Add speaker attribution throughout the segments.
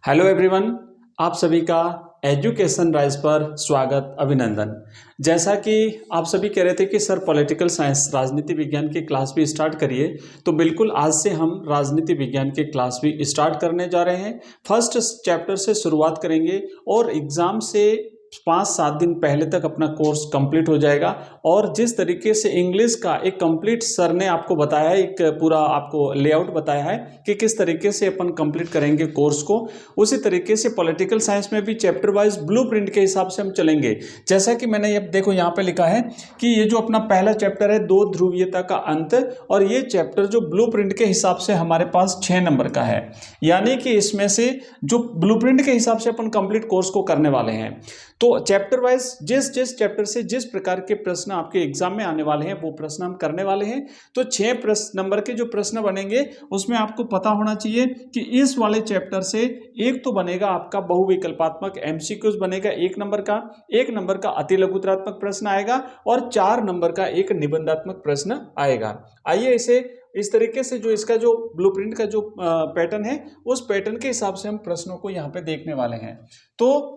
Speaker 1: Hello everyone, आप सभी का एजुकेशन राइज पर स्वागत अभिनंदन। जैसा कि आप सभी कह रहे थे कि सर पॉलिटिकल साइंस राजनीति विज्ञान की क्लास भी स्टार्ट करिए, तो बिल्कुल आज से हम राजनीति विज्ञान की क्लास भी स्टार्ट करने जा रहे हैं। फर्स्ट चैप्टर से शुरुआत करेंगे और एग्ज़ाम से 5-7 दिन पहले तक अपना कोर्स कंप्लीट हो जाएगा। और जिस तरीके से इंग्लिश का एक कंप्लीट सर ने आपको बताया है, एक पूरा आपको लेआउट बताया है कि किस तरीके से अपन कंप्लीट करेंगे कोर्स को, उसी तरीके से पॉलिटिकल साइंस में भी चैप्टर वाइज ब्लूप्रिंट के हिसाब से हम चलेंगे। जैसा कि मैंने ये देखो यहाँ पे लिखा है कि ये जो अपना पहला चैप्टर है दो ध्रुवीयता का अंत, और ये चैप्टर जो ब्लूप्रिंट के हिसाब से हमारे पास 6 नंबर का है, यानी कि इसमें से जो ब्लूप्रिंट के हिसाब से अपन कंप्लीट कोर्स को करने वाले हैं। तो चैप्टर वाइज जिस चैप्टर से जिस प्रकार के प्रश्न आपके एग्जाम में आने वाले हैं वो प्रश्न हम करने वाले हैं। तो 6 नंबर के जो प्रश्न बनेंगे उसमें आपको पता होना चाहिए कि इस वाले चैप्टर से एक तो बनेगा आपका बहुविकल्पात्मक एमसीक्यूज बनेगा 1 नंबर का, 1 नंबर का अति लघुतरात्मक प्रश्न आएगा और 4 नंबर का एक निबंधात्मक प्रश्न आएगा। आइए इसे इस तरीके से जो इसका जो ब्लूप्रिंट का जो पैटर्न है उस पैटर्न के हिसाब से हम प्रश्नों को यहाँ पे देखने वाले हैं। तो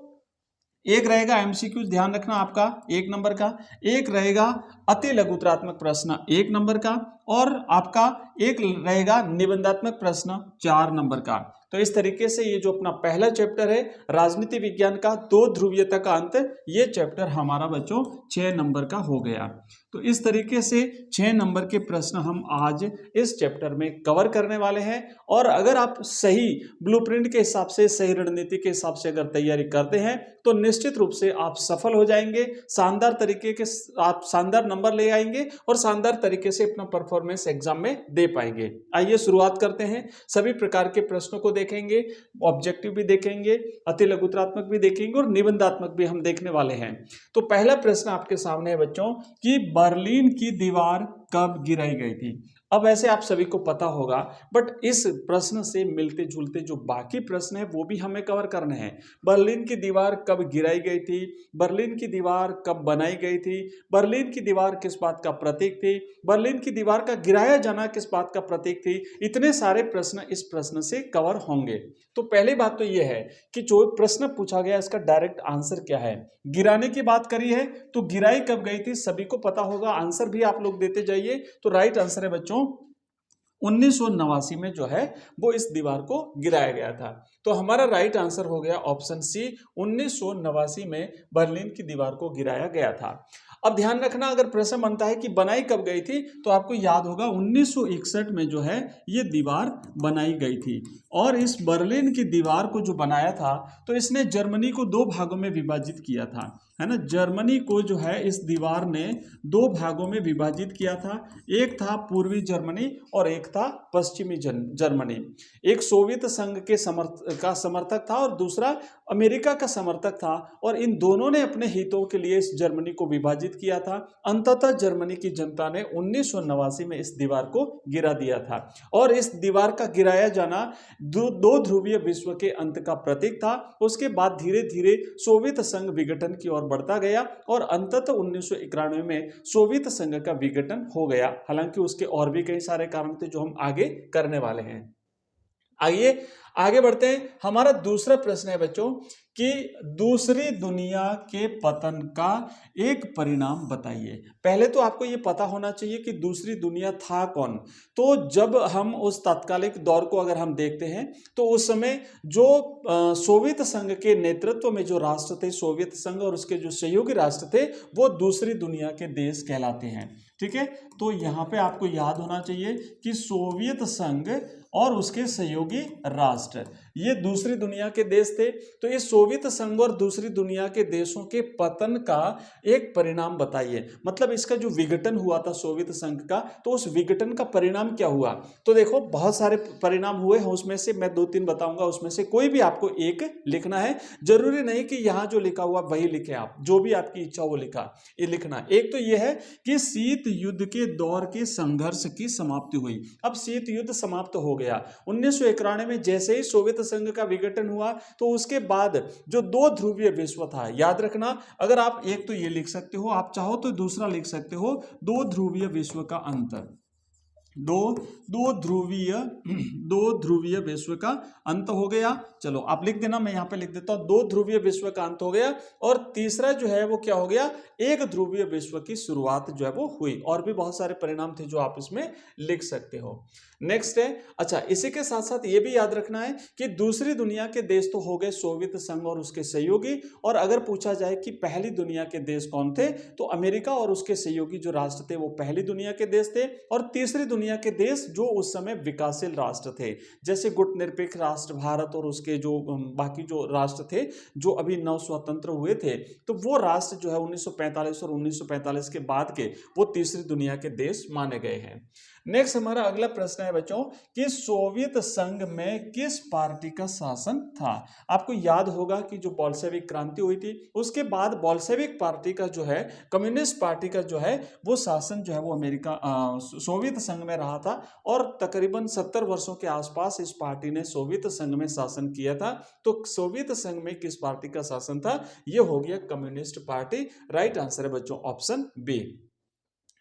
Speaker 1: एक रहेगा एमसीक्यू, ध्यान रखना आपका 1 नंबर का, एक रहेगा अति लघुतरात्मक प्रश्न 1 नंबर का, और आपका एक रहेगा निबंधात्मक प्रश्न 4 नंबर का। तो इस तरीके से ये जो अपना पहला चैप्टर है राजनीति विज्ञान का दो ध्रुवीयता का अंत, ये चैप्टर हमारा बच्चों 6 नंबर का हो गया। तो इस तरीके से 6 नंबर के प्रश्न हम आज इस चैप्टर में कवर करने वाले हैं। और अगर आप सही ब्लूप्रिंट के हिसाब से, सही रणनीति के हिसाब से अगर तैयारी करते हैं तो निश्चित रूप से आप सफल हो जाएंगे, शानदार तरीके के आप शानदार नंबर ले आएंगे और शानदार तरीके से अपना परफॉर्मेंस एग्जाम में दे पाएंगे। आइए शुरुआत करते हैं। सभी प्रकार के प्रश्नों को देखेंगे, ऑब्जेक्टिव भी देखेंगे, अति लघुतरात्मक भी देखेंगे और निबंधात्मक भी हम देखने वाले हैं। तो पहला प्रश्न आपके सामने है बच्चों कि बर्लिन की दीवार कब गिराई गई थी। अब ऐसे आप सभी को पता होगा, बट इस प्रश्न से मिलते जुलते जो बाकी प्रश्न है वो भी हमें कवर करने हैं। बर्लिन की दीवार कब गिराई गई थी, बर्लिन की दीवार कब बनाई गई थी, बर्लिन की दीवार किस बात का प्रतीक थी, बर्लिन की दीवार का गिराया जाना किस बात का प्रतीक थी, इतने सारे प्रश्न इस प्रश्न से कवर होंगे। तो पहली बात तो यह है कि जो प्रश्न पूछा गया इसका डायरेक्ट आंसर क्या है। गिराने की बात करी है तो गिराई कब गई थी सभी को पता होगा, आंसर भी आप लोग देते जाइए। तो राइट आंसर है बच्चों 1989 में जो है वो इस दीवार को गिराया गया था। तो हमारा राइट आंसर हो गया ऑप्शन सी, 1989 में बर्लिन की दीवार को गिराया गया था। अब ध्यान रखना, अगर प्रश्न बनता है कि बनाई कब गई थी तो आपको याद होगा 1961 में जो है ये दीवार बनाई गई थी। और इस बर्लिन की दीवार को जो बनाया था तो इसने जर्मनी को 2 भागों में विभाजित किया था, है ना। जर्मनी को जो है इस दीवार ने 2 भागों में विभाजित किया था। एक था पूर्वी जर्मनी और एक था पश्चिमी जर्मनी। एक सोवियत संघ के समर्थक था और दूसरा अमेरिका का समर्थक था, और इन दोनों ने अपने हितों के लिए इस जर्मनी को विभाजित किया था। अंततः जर्मनी की जनता ने 1989 में इस दीवार को गिरा दिया था, और इस दीवार का गिराया जाना दो ध्रुवीय विश्व के अंत का प्रतीक था। उसके बाद धीरे धीरे सोवियत संघ विघटन की ओर बढ़ता गया और अंततः 1991 में सोवियत संघ का विघटन हो गया। हालांकि उसके और भी कई सारे कारण थे जो हम आगे करने वाले हैं। आइए आगे बढ़ते हैं। हमारा दूसरा प्रश्न है बच्चों कि दूसरी दुनिया के पतन का एक परिणाम बताइए। पहले तो आपको ये पता होना चाहिए कि दूसरी दुनिया था कौन। तो जब हम उस तात्कालिक दौर को अगर हम देखते हैं तो उस समय जो सोवियत संघ के नेतृत्व में जो राष्ट्र थे, सोवियत संघ और उसके जो सहयोगी राष्ट्र थे, वो दूसरी दुनिया के देश कहलाते हैं। ठीक है, तो यहाँ पे आपको याद होना चाहिए कि सोवियत संघ और उसके सहयोगी राष्ट्र ये दूसरी दुनिया के देश थे। तो इस सोवियत संघ और दूसरी दुनिया के देशों के पतन का एक परिणाम बताइए। मतलब इसका जो विघटन हुआ था सोवियत संघ का, तो उस विघटन का परिणाम क्या हुआ। तो देखो बहुत सारे परिणाम हुए हैं, उसमें से मैं 2-3 बताऊंगा, उसमें से कोई भी आपको एक लिखना है। जरूरी नहीं कि यहाँ जो लिखा हुआ वही लिखे, आप जो भी आपकी इच्छा वो लिखना। एक तो यह है कि शीत युद्ध के दौर के संघर्ष की समाप्ति हुई। अब शीत युद्ध समाप्त हो गया 1991 में। जैसे ही सोवियत संघ का विघटन हुआ तो उसके बाद जो 2 ध्रुवीय विश्व था, याद रखना, अगर आप एक तो ये लिख सकते हो, आप चाहो तो दूसरा लिख सकते हो, 2 ध्रुवीय विश्व का अंतर। दो ध्रुवीय विश्व का अंत हो गया। चलो आप लिख देना, मैं यहाँ पे लिख देता हूँ, दो ध्रुवीय विश्व का अंत हो गया। और तीसरा जो है वो क्या हो गया, एक ध्रुवीय विश्व की शुरुआत जो है वो हुई। और भी बहुत सारे परिणाम थे जो आप इसमें लिख सकते हो। नेक्स्ट है, अच्छा इसी के साथ साथ ये भी याद रखना है कि दूसरी दुनिया के देश तो हो गए सोवियत संघ और उसके सहयोगी, और अगर पूछा जाए कि पहली दुनिया के देश कौन थे, तो अमेरिका और उसके सहयोगी जो राष्ट्र थे वो पहली दुनिया के देश थे। और तीसरी दुनिया के देश जो उस समय विकासशील राष्ट्र थे, जैसे गुट निरपेक्ष राष्ट्र भारत और उसके जो बाकी जो राष्ट्र थे जो अभी नव स्वतंत्र हुए थे, तो वो राष्ट्र जो है 1945 और 1945 के बाद के वो तीसरी दुनिया के देश माने गए हैं। नेक्स्ट हमारा अगला प्रश्न है बच्चों कि सोवियत संघ में किस पार्टी का शासन था। आपको याद होगा कि जो बोल्शेविक क्रांति हुई थी उसके बाद बोल्शेविक पार्टी का जो है, कम्युनिस्ट पार्टी का जो है वो शासन जो है वो अमेरिका सोवियत संघ में रहा था। और तकरीबन 70 वर्षों के आसपास इस पार्टी ने सोवियत संघ में शासन किया था। तो सोवियत संघ में किस पार्टी का शासन था, ये हो गया कम्युनिस्ट पार्टी। राइट आंसर है बच्चों ऑप्शन बी।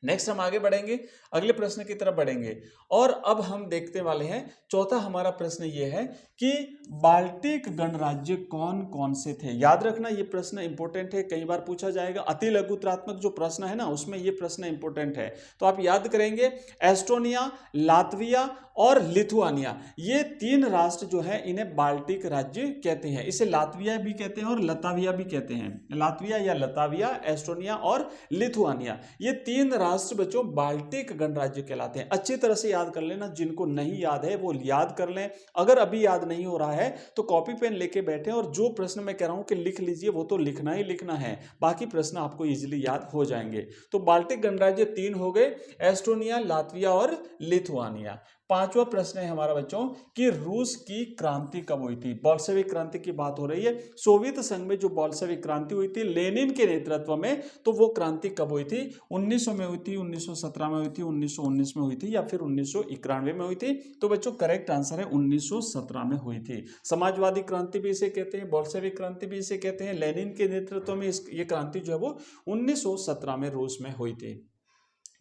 Speaker 1: नेक्स्ट हम आगे बढ़ेंगे, अगले प्रश्न की तरफ बढ़ेंगे। और अब हम देखते वाले हैं चौथा हमारा प्रश्न ये है कि बाल्टिक गणराज्य कौन कौन से थे। याद रखना ये प्रश्न इंपॉर्टेंट है, कई बार पूछा जाएगा। अति लघुत्रात्मक जो प्रश्न है ना उसमें ये प्रश्न इंपॉर्टेंट है, तो आप याद करेंगे एस्टोनिया, लातविया और लिथुआनिया, ये तीन राष्ट्र जो है इन्हें बाल्टिक राज्य कहते हैं। इसे लातविया भी कहते हैं और लताविया भी कहते हैं। लातविया या लताविया, एस्टोनिया और लिथुआनिया, ये तीन राष्ट्र बच्चों बाल्टिक गणराज्य कहलाते हैं। अच्छी तरह से याद कर लेना, जिनको नहीं याद है वो याद कर लें। अगर अभी याद नहीं हो रहा है तो कॉपी पेन लेके बैठे और जो प्रश्न मैं कह रहा हूं कि लिख लीजिए वो तो लिखना ही लिखना है, बाकी प्रश्न आपको इजीली याद हो जाएंगे। तो बाल्टिक गणराज्य तीन हो गए, एस्टोनिया, लातविया और लिथुआनिया। पांचवा प्रश्न है हमारा बच्चों कि रूस की क्रांति कब हुई थी। बोल्शेविक क्रांति की बात हो रही है। सोवियत संघ में जो बोल्शेविक क्रांति हुई थी लेनिन के नेतृत्व में, तो वो क्रांति कब हुई थी, 1900 में हुई थी, 1917 में हुई थी, 1919 में हुई थी या फिर 1991 में हुई थी। तो बच्चों करेक्ट आंसर है 1917 में हुई थी। समाजवादी क्रांति भी इसे कहते हैं, बोल्शेविक क्रांति भी इसे कहते हैं। लेनिन के नेतृत्व में ये क्रांति जो है वो 1917 में रूस में हुई थी।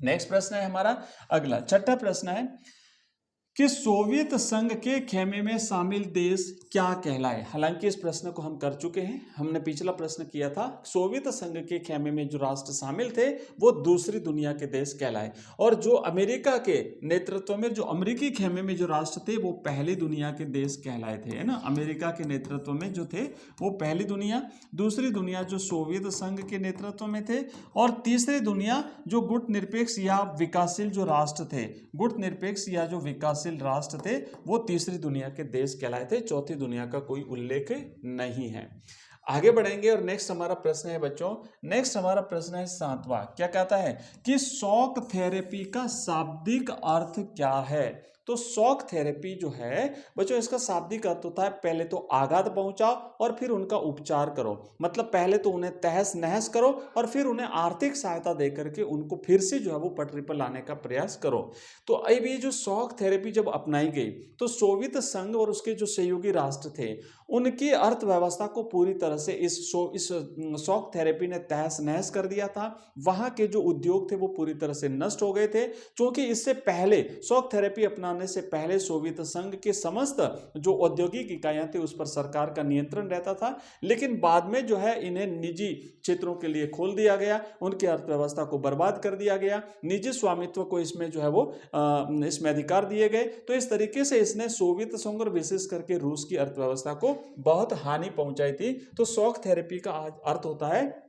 Speaker 1: नेक्स्ट प्रश्न है हमारा अगला, छठा प्रश्न है कि सोवियत संघ के खेमे में शामिल देश क्या कहलाए। हालांकि इस प्रश्न को हम कर चुके हैं, हमने पिछला प्रश्न किया था। सोवियत संघ के खेमे में जो राष्ट्र शामिल थे वो दूसरी दुनिया के देश कहलाए, और जो अमेरिका के नेतृत्व में जो अमेरिकी खेमे में जो राष्ट्र थे वो पहली दुनिया के देश कहलाए थे, है ना। अमेरिका के नेतृत्व में जो थे वो पहली दुनिया, दूसरी दुनिया जो सोवियत संघ के नेतृत्व में थे, और तीसरी दुनिया जो गुट निरपेक्ष या विकासशील जो राष्ट्र थे, गुट निरपेक्ष या जो विकासशील राष्ट्र थे वो तीसरी दुनिया के देश कहलाए थे। चौथी दुनिया का कोई उल्लेख नहीं है। आगे बढ़ेंगे और नेक्स्ट हमारा प्रश्न है बच्चों, नेक्स्ट हमारा प्रश्न है सातवां। क्या कहता है कि शॉक थेरेपी का शाब्दिक अर्थ क्या है। तो शॉक थेरेपी जो है बच्चों इसका शाब्दिक अर्थ होता है पहले तो आघात पहुंचाओ और फिर उनका उपचार करो। मतलब पहले तो उन्हें तहस नहस करो और फिर उन्हें आर्थिक सहायता देकर के उनको फिर से जो है वो पटरी पर लाने का प्रयास करो। तो अब ये जो शॉक थेरेपी जब अपनाई गई तो सोवियत संघ और उसके जो सहयोगी राष्ट्र थे उनकी अर्थव्यवस्था को पूरी तरह से इस शॉक थेरेपी ने तहस नहस कर दिया था। वहां के जो उद्योग थे वो पूरी तरह से नष्ट हो गए थे, क्योंकि इससे पहले शॉक थेरेपी अपनाने से पहले सोवियत संघ के समस्त जो औद्योगिक इकाइयां थी उस पर सरकार का नियंत्रण रहता था। लेकिन बाद में जो है इन्हें निजी क्षेत्रों के लिए खोल दिया गया, उनकी अर्थव्यवस्था को बर्बाद कर दिया गया, निजी स्वामित्व को इसमें जो है वो इसमें अधिकार दिए गए। तो इस तरीके से इसने सोवियत संघ और विशेष करके रूस की अर्थव्यवस्था को बहुत हानि पहुंचाई थी। तो शॉक थेरेपी का अर्थ होता है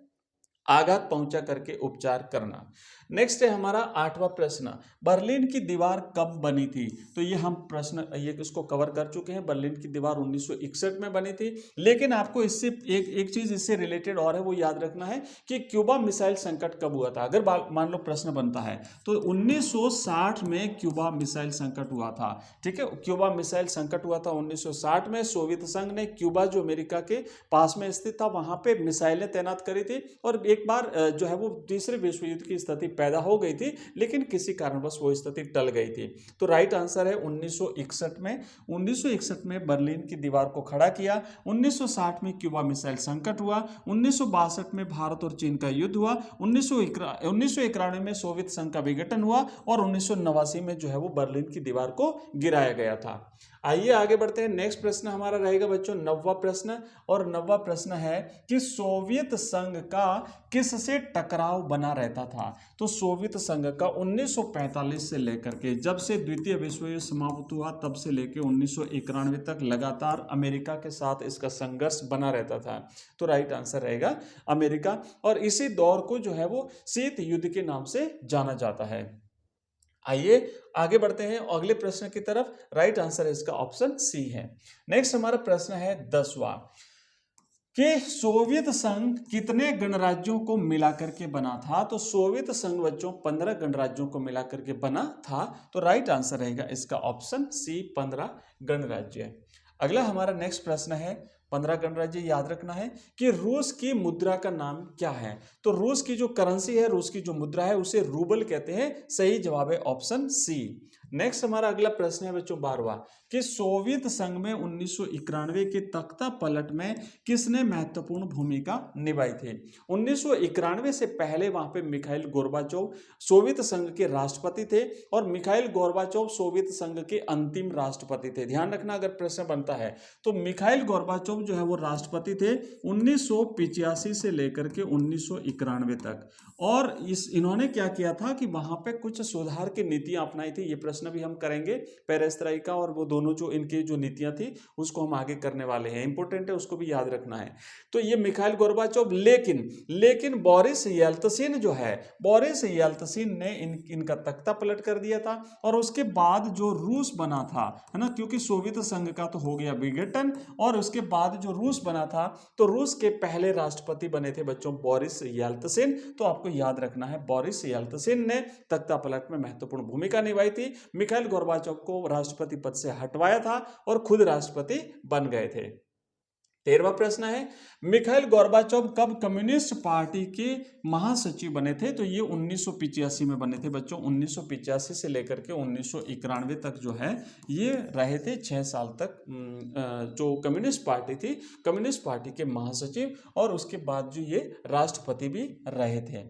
Speaker 1: आघात पहुंचा करके उपचार करना। नेक्स्ट है हमारा आठवां प्रश्न, बर्लिन की दीवार कब बनी थी। तो ये हम प्रश्न ये इसको कवर कर चुके हैं। बर्लिन की दीवार 1961 में बनी थी। लेकिन आपको इससे एक चीज इससे रिलेटेड और है वो याद रखना है कि क्यूबा मिसाइल संकट कब हुआ था। अगर मान लो प्रश्न बनता है तो 1960 में क्यूबा मिसाइल संकट हुआ था। ठीक है, क्यूबा मिसाइल संकट हुआ था 1960 में। सोवियत संघ ने क्यूबा जो अमेरिका के पास में स्थित था वहां पे मिसाइलें तैनात करी थी और एक एक बार जो है वो तीसरे विश्व युद्ध की स्थिति पैदा हो गई थी, लेकिन किसी कारणवश वो स्थिति टल गई थी। तो राइट आंसर है 1961 में। 1961 में बर्लिन की दीवार को खड़ा किया। 1960 में क्यूबा मिसाइल संकट हुआ। 1962 में भारत और चीन का युद्ध हुआ। 1991 में सोवियत संघ का विघटन हुआ और 1989 में जो है वो बर्लिन की दीवार को गिराया गया था। आइए आगे बढ़ते हैं। नेक्स्ट प्रश्न हमारा रहेगा बच्चों 9वां प्रश्न, और 9वां प्रश्न है कि सोवियत संघ का किससे टकराव बना रहता था। तो सोवियत संघ का 1945 से लेकर के, जब से द्वितीय विश्व युद्ध समाप्त हुआ तब से लेकर 1991 तक लगातार अमेरिका के साथ इसका संघर्ष बना रहता था। तो राइट आंसर रहेगा अमेरिका, और इसी दौर को जो है वो शीत युद्ध के नाम से जाना जाता है। आइए आगे बढ़ते हैं अगले प्रश्न की तरफ। राइट आंसर है इसका ऑप्शन सी है। नेक्स्ट हमारा प्रश्न है 10वां कि सोवियत संघ कितने गणराज्यों को मिलाकर के बना था। तो सोवियत संघ बच्चों 15 गणराज्यों को मिलाकर के बना था। तो राइट आंसर रहेगा इसका ऑप्शन सी 15 गणराज्य। अगला हमारा नेक्स्ट प्रश्न है 15 गणराज्य याद रखना है कि रूस की मुद्रा का नाम क्या है। तो रूस की जो करेंसी है, रूस की जो मुद्रा है, उसे रूबल कहते हैं। सही जवाब है ऑप्शन सी। नेक्स्ट हमारा अगला प्रश्न है बच्चों 12वां कि सोवियत संघ में 1991 के तख्ता पलट में किसने महत्वपूर्ण भूमिका निभाई थी। 1991 से पहले वहां पे मिखाइल गोर्बाचोव सोवियत संघ के राष्ट्रपति थे, और मिखाइल गोर्बाचोव सोवियत संघ के अंतिम राष्ट्रपति थे। ध्यान रखना अगर प्रश्न बनता है तो मिखाइल गोर्बाचोव जो है वो राष्ट्रपति थे 1985 से लेकर के 1991 तक। और इन्होंने क्या किया था कि वहां पे कुछ सुधार की नीतियां अपनाई थी। ये प्रश्न भी हम करेंगे, पेरेस्ट्राइका और वो दोनों जो इनकी जो नीतियां थी उसको हम आगे करने वाले हैं। इंपॉर्टेंट है, उसको भी याद रखना है। तो ये मिखाइल गोर्बाचोव, लेकिन बोरिस येल्त्सिन जो है, बोरिस येल्त्सिन ने इनका तख्ता पलट कर दिया था। और उसके बाद जो रूस बना था, है ना, क्योंकि सोवियत संघ का तो हो गया विघटन, और उसके बाद जो रूस बना था तो रूस के पहले राष्ट्रपति बने थे बच्चों बोरिस येल्त्सिन। तो आपको याद रखना है बोरिस येल्त्सिन ने तख्ता पलट में महत्वपूर्ण भूमिका निभाई थी। मिखाइल गोर्बाचोव को राष्ट्रपति पद से हटवाया था और खुद राष्ट्रपति बन गए थे। 13वां प्रश्न है मिखाइल गोर्बाचोव कब कम्युनिस्ट पार्टी के महासचिव बने थे। तो ये 1985 में बने थे बच्चों। 1985 से लेकर के 1991 तक जो है ये रहे थे 6 साल तक जो कम्युनिस्ट पार्टी थी, कम्युनिस्ट पार्टी के महासचिव, और उसके बाद जो ये राष्ट्रपति भी रहे थे।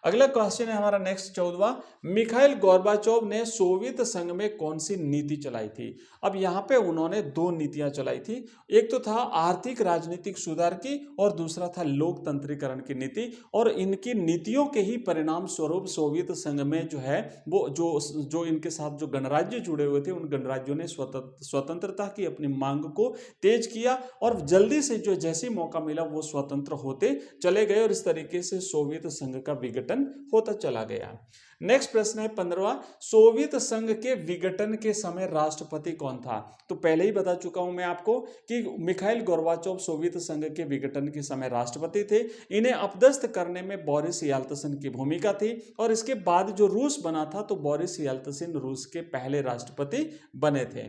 Speaker 1: अगला क्वेश्चन है हमारा नेक्स्ट 14वां, मिखाइल गोर्बाचोव ने सोवियत संघ में कौन सी नीति चलाई थी। अब यहाँ पे उन्होंने 2 नीतियां चलाई थी। एक तो था आर्थिक राजनीतिक सुधार की, और दूसरा था लोकतंत्रीकरण की नीति। और इनकी नीतियों के ही परिणाम स्वरूप सोवियत संघ में जो है वो जो इनके साथ जो गणराज्य जुड़े हुए थे, उन गणराज्यों ने स्वतंत्रता की अपनी मांग को तेज किया, और जल्दी से जो जैसे मौका मिला वो स्वतंत्र होते चले गए, और इस तरीके से सोवियत संघ का विघटन होता चला गया। नेक्स्ट प्रश्न है 15वां, सोवियत संघ के विघटन के समय राष्ट्रपति कौन था। तो पहले ही बता चुका हूं मैं आपको कि मिखाइल गोर्बाचोव सोवियत संघ के विघटन के समय राष्ट्रपति थे। इन्हें अपदस्थ करने में बोरिस येल्त्सिन की भूमिका थी, और इसके बाद जो रूस बना था तो बोरिस येल्त्सिन रूस के पहले राष्ट्रपति बने थे।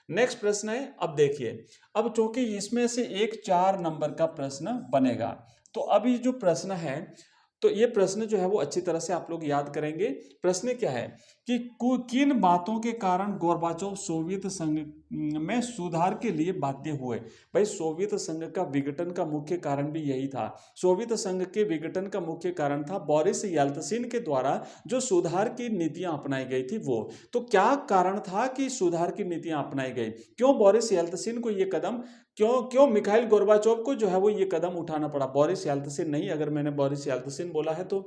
Speaker 1: नेक्स्ट प्रश्न है, अब देखिए, अब चूंकि इसमें से एक 4 नंबर का प्रश्न बनेगा, तो अभी जो प्रश्न है तो ये प्रश्न जो है वो अच्छी तरह से आप लोग याद करेंगे। प्रश्न क्या है कि किन बातों के कारण गोर्बाचोव सोवियत संघ में सुधार के लिए बाध्य हुए। भाई सोवियत संघ का विघटन का मुख्य कारण भी यही था। सोवियत संघ के विघटन का मुख्य कारण था बोरिस येल्त्सिन के द्वारा जो सुधार की नीतियां अपनाई गई थी वो। तो क्या कारण था कि सुधार की नीतियां अपनाई गई, क्यों बोरिस येल्त्सिन को ये कदम, क्यों मिखाइल गोर्बाचोव को जो है वो ये कदम उठाना पड़ा। बोरिस येल्त्सिन नहीं, अगर मैंने बोरिस येल्त्सिन बोला है तो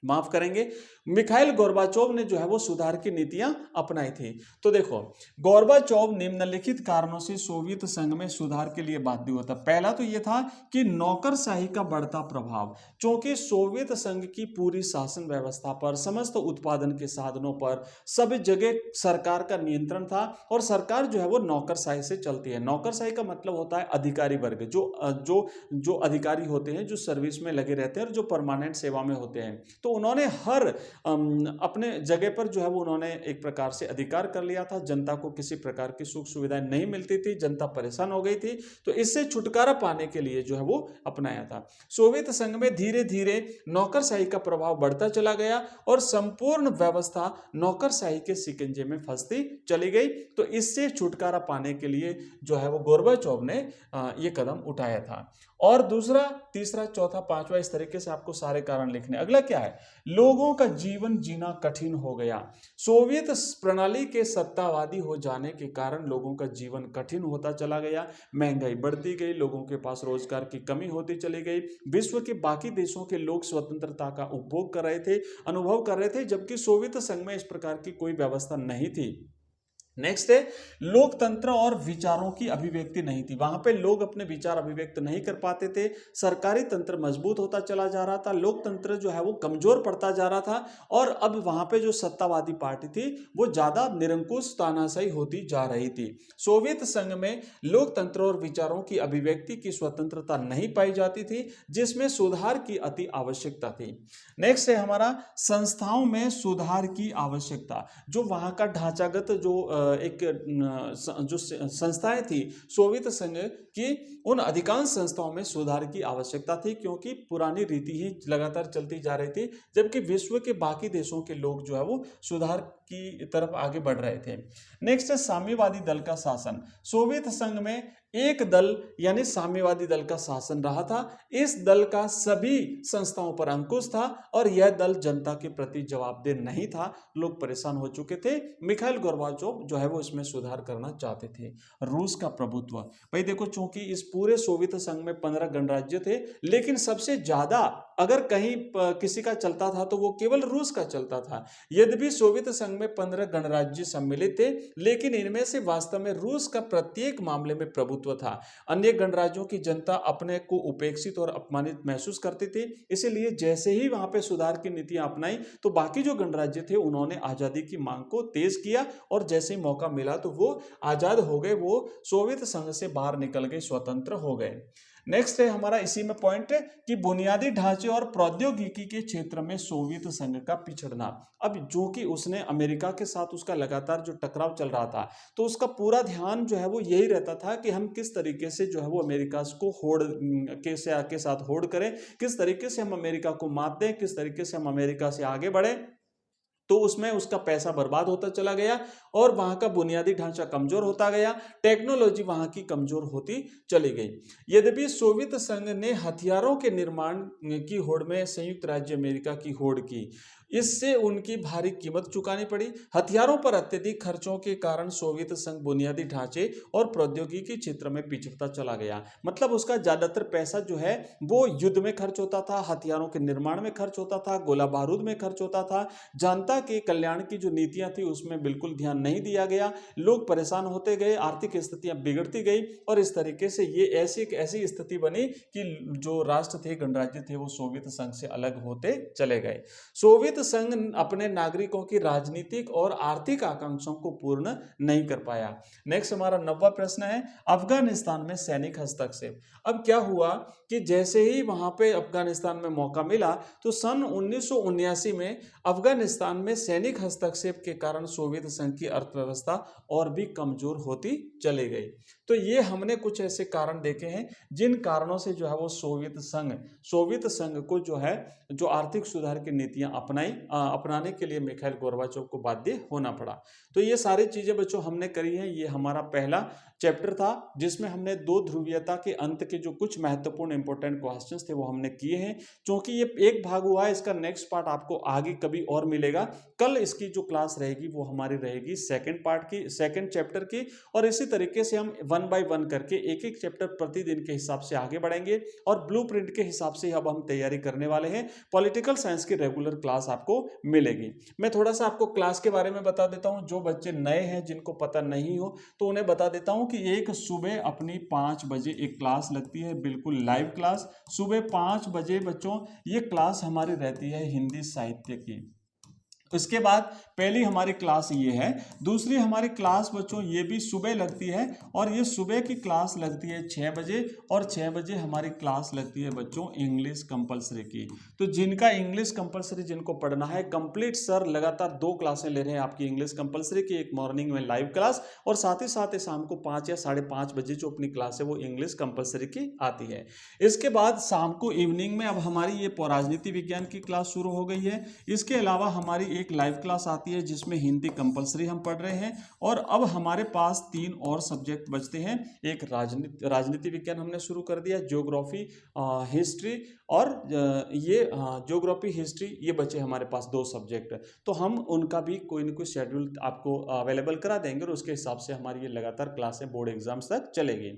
Speaker 1: माफ करेंगे, मिखाइल गोर्बाचोव ने जो है वो सुधार की नीतियां अपनाई थी। तो देखो, गोर्बाचोव निम्नलिखित कारणों से सोवियत संघ में सुधार के लिए बाध्य होता। पहला तो यह था कि नौकरशाही का बढ़ता प्रभाव, क्योंकि सोवियत संघ की पूरी शासन व्यवस्था पर, समस्त उत्पादन के साधनों पर, सब जगह सरकार का नियंत्रण था, और सरकार जो है वो नौकरशाही से चलती है। नौकरशाही का मतलब होता है अधिकारी वर्ग, जो अधिकारी होते हैं, जो सर्विस में लगे रहते हैं और जो परमानेंट सेवा में होते हैं, तो उन्होंने हर अपने जगह पर जो है वो उन्होंने एक प्रकार से अधिकार कर लिया था। जनता को किसी प्रकार की सुख सुविधाएं नहीं मिलती थी, जनता परेशान हो गई थी। तो इससे छुटकारा पाने के लिए जो है वो अपनाया था। सोवियत संघ में धीरे धीरे नौकरशाही का प्रभाव बढ़ता चला गया और संपूर्ण व्यवस्था नौकरशाही के शिकंजे में फंसती चली गई। तो इससे छुटकारा पाने के लिए जो है वो गोर्बाचोव ने ये कदम उठाया था। और दूसरा, तीसरा, चौथा, पांचवा, इस तरीके से आपको सारे कारण लिखने। अगला क्या है, लोगों का जीवन जीना कठिन हो गया। सोवियत प्रणाली के सत्तावादी हो जाने के कारण लोगों का जीवन कठिन होता चला गया, महंगाई बढ़ती गई, लोगों के पास रोजगार की कमी होती चली गई। विश्व के बाकी देशों के लोग स्वतंत्रता का उपभोग कर रहे थे, अनुभव कर रहे थे, जबकि सोवियत संघ में इस प्रकार की कोई व्यवस्था नहीं थी। नेक्स्ट है, लोकतंत्र और विचारों की अभिव्यक्ति नहीं थी। वहां पे लोग अपने विचार अभिव्यक्त नहीं कर पाते थे। सरकारी तंत्र मजबूत होता चला जा रहा था, लोकतंत्र जो है वो कमजोर पड़ता जा रहा था। और अब वहां पे जो सत्तावादी पार्टी थी वो ज्यादा निरंकुश तानाशाही होती जा रही थी। सोवियत संघ में लोकतंत्र और विचारों की अभिव्यक्ति की स्वतंत्रता नहीं पाई जाती थी, जिसमें सुधार की अति आवश्यकता थी। नेक्स्ट है हमारा, संस्थाओं में सुधार की आवश्यकता। जो वहां का ढांचागत जो एक जो संस्थाएं थी सोवियत संघ की, उन अधिकांश संस्थाओं में सुधार की आवश्यकता थी, क्योंकि पुरानी रीति ही लगातार चलती जा रही थी, जबकि विश्व के बाकी देशों के लोग जो है वो सुधार की तरफ आगे बढ़ रहे थे। नेक्स्ट है साम्यवादी दल का शासन। सोवियत संघ में एक दल यानी साम्यवादी दल का शासन रहा था। इस दल का सभी संस्थाओं पर अंकुश था और यह दल जनता के प्रति जवाबदेह नहीं था। लोग परेशान हो चुके थे। मिखाइल गोर्बाचोव जो है वो इसमें सुधार करना चाहते थे। रूस का प्रभुत्व, भाई देखो, चूंकि इस पूरे सोवियत संघ में 15 गणराज्य थे, लेकिन सबसे ज्यादा अगर कहीं किसी का चलता था तो वो केवल रूस का चलता था। यद्यपि सोवियत संघ में 15 गणराज्य सम्मिलित थे, लेकिन इनमें से वास्तव में रूस का प्रत्येक मामले में प्रभुत्व था। अन्य गणराज्यों की जनता अपने को उपेक्षित और अपमानित महसूस करती थी। इसीलिए जैसे ही वहां पे सुधार की नीतियां अपनाई तो बाकी जो गणराज्य थे उन्होंने आजादी की मांग को तेज किया और जैसे ही मौका मिला तो वो आजाद हो गए, वो सोवियत संघ से बाहर निकल गए, स्वतंत्र हो गए। नेक्स्ट है हमारा इसी में पॉइंट है कि बुनियादी ढांचे और प्रौद्योगिकी के क्षेत्र में सोवियत संघ का पिछड़ना। अब जो कि उसने अमेरिका के साथ उसका लगातार जो टकराव चल रहा था, तो उसका पूरा ध्यान जो है वो यही रहता था कि हम किस तरीके से जो है वो अमेरिका को होड़ के साथ होड़ करें, किस तरीके से हम अमेरिका को मात दें, किस तरीके से हम अमेरिका से आगे बढ़े। तो उसमें उसका पैसा बर्बाद होता चला गया और वहां का बुनियादी ढांचा कमजोर होता गया, टेक्नोलॉजी वहां की कमजोर होती चली गई। यद्यपि सोवियत संघ ने हथियारों के निर्माण की होड़ में संयुक्त राज्य अमेरिका की होड़ की, इससे उनकी भारी कीमत चुकानी पड़ी। हथियारों पर अत्यधिक खर्चों के कारण सोवियत संघ बुनियादी ढांचे और प्रौद्योगिकी क्षेत्र में पिछड़ता चला गया। मतलब उसका ज्यादातर पैसा जो है वो युद्ध में खर्च होता था, हथियारों के निर्माण में खर्च होता था, गोला बारूद में खर्च होता था। जनता के कल्याण की जो नीतियां थी उसमें बिल्कुल ध्यान नहीं दिया गया। लोग परेशान होते गए, आर्थिक स्थितियां बिगड़ती गई और इस तरीके से ये ऐसी स्थिति बनी कि जो राष्ट्र थे, गणराज्य थे, वो सोवियत संघ से अलग होते चले गए। सोवियत संघ अपने नागरिकों की राजनीतिक और आर्थिक आकांक्षाओं को पूर्ण नहीं कर पाया। नेक्स्ट हमारा 9वां प्रश्न है, अफगानिस्तान में सैनिक हस्तक्षेप। अब क्या हुआ कि जैसे ही वहां पे अफगानिस्तान में मौका मिला तो सन 1979 में अफगानिस्तान में सैनिक हस्तक्षेप के कारण सोवियत संघ की अर्थव्यवस्था और भी कमजोर होती चली गई। तो ये हमने कुछ ऐसे कारण देखे हैं जिन कारणों से जो है वो सोवियत संघ को जो है जो आर्थिक सुधार की नीतियां अपनाने के लिए मिखाइल गोर्बाचोव को बाध्य होना पड़ा। तो ये सारी चीजें बच्चों हमने करी हैं। ये हमारा पहला चैप्टर था जिसमें हमने दो ध्रुवीयता के अंत के जो कुछ महत्वपूर्ण इंपॉर्टेंट क्वेश्चंस थे वो हमने किए हैं। क्योंकि ये एक भाग हुआ है, इसका नेक्स्ट पार्ट आपको आगे कभी और मिलेगा। कल इसकी जो क्लास रहेगी वो हमारी रहेगी सेकंड चैप्टर की, और इसी तरीके से हम 1 बाय 1 करके एक एक चैप्टर प्रतिदिन के हिसाब से आगे बढ़ेंगे और ब्लूप्रिंट के हिसाब से अब हम तैयारी करने वाले हैं। पॉलिटिकल साइंस की रेगुलर क्लास आपको मिलेगी। मैं थोड़ा सा आपको क्लास के बारे में बता देता हूं, जो बच्चे नए हैं जिनको पता नहीं हो तो उन्हें बता देता हूं कि एक सुबह अपनी 5 बजे एक क्लास लगती है, बिल्कुल लाइव क्लास। सुबह 5 बजे बच्चों ये क्लास हमारी रहती है हिंदी साहित्य की। इसके बाद पहली हमारी क्लास ये है। दूसरी हमारी क्लास बच्चों ये भी सुबह लगती है और ये सुबह की क्लास लगती है 6 बजे और 6 बजे हमारी क्लास लगती है बच्चों इंग्लिश कंपलसरी की। तो जिनका इंग्लिश कंपलसरी जिनको पढ़ना है कंप्लीट सर लगातार 2 क्लासें ले रहे हैं आपकी इंग्लिश कंपलसरी की, एक मॉर्निंग में लाइव क्लास और साथ ही शाम को 5 या 5:30 बजे जो अपनी क्लास है वो इंग्लिश कंपलसरी की आती है। इसके बाद शाम को इवनिंग में अब हमारी ये राजनीति विज्ञान की क्लास शुरू हो गई है। इसके अलावा हमारी एक लाइव क्लास आती है जिसमें हिंदी कंपलसरी हम पढ़ रहे हैं और अब हमारे पास 3 और सब्जेक्ट बचते हैं। एक राजनीति विज्ञान हमने शुरू कर दिया, ज्योग्राफी, हिस्ट्री और ये ज्योग्राफी हिस्ट्री ये बचे हमारे पास 2 सब्जेक्ट। तो हम उनका भी कोई ना कोई शेड्यूल आपको अवेलेबल करा देंगे और उसके हिसाब से हमारी ये लगातार क्लासें बोर्ड एग्जाम्स तक चलेगी।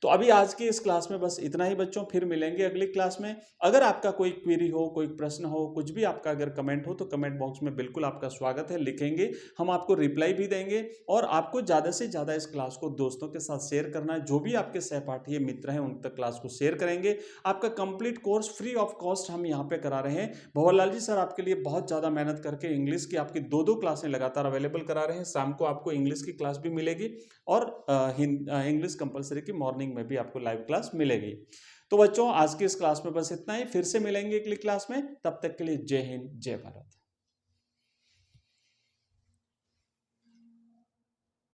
Speaker 1: तो अभी आज की इस क्लास में बस इतना ही बच्चों, फिर मिलेंगे अगली क्लास में। अगर आपका कोई क्वेरी हो, कोई प्रश्न हो, कुछ भी आपका अगर कमेंट हो तो कमेंट बॉक्स में बिल्कुल आपका स्वागत है, लिखेंगे, हम आपको रिप्लाई भी देंगे। और आपको ज़्यादा से ज़्यादा इस क्लास को दोस्तों के साथ शेयर करना है, जो भी आपके सहपाठी मित्र हैं उन तक क्लास को शेयर करेंगे। आपका complete course free of cost हम यहाँ पे करा रहे हैं। भंवरलाल जी सर आपके लिए बहुत ज़्यादा मेहनत करके इंग्लिश की आपकी 2 क्लासें लगातार अवेलेबल करा रहे हैं। शाम को आपको इंग्लिश की क्लास भी मिलेगी और इंग्लिश कंपलसरी की मॉर्निंग में भी आपको लाइव क्लास मिलेगी। तो बच्चों आज की इस क्लास में बस इतना ही, फिर से मिलेंगे अगली क्लास में, तब तक के लिए जय हिंद जय भारत।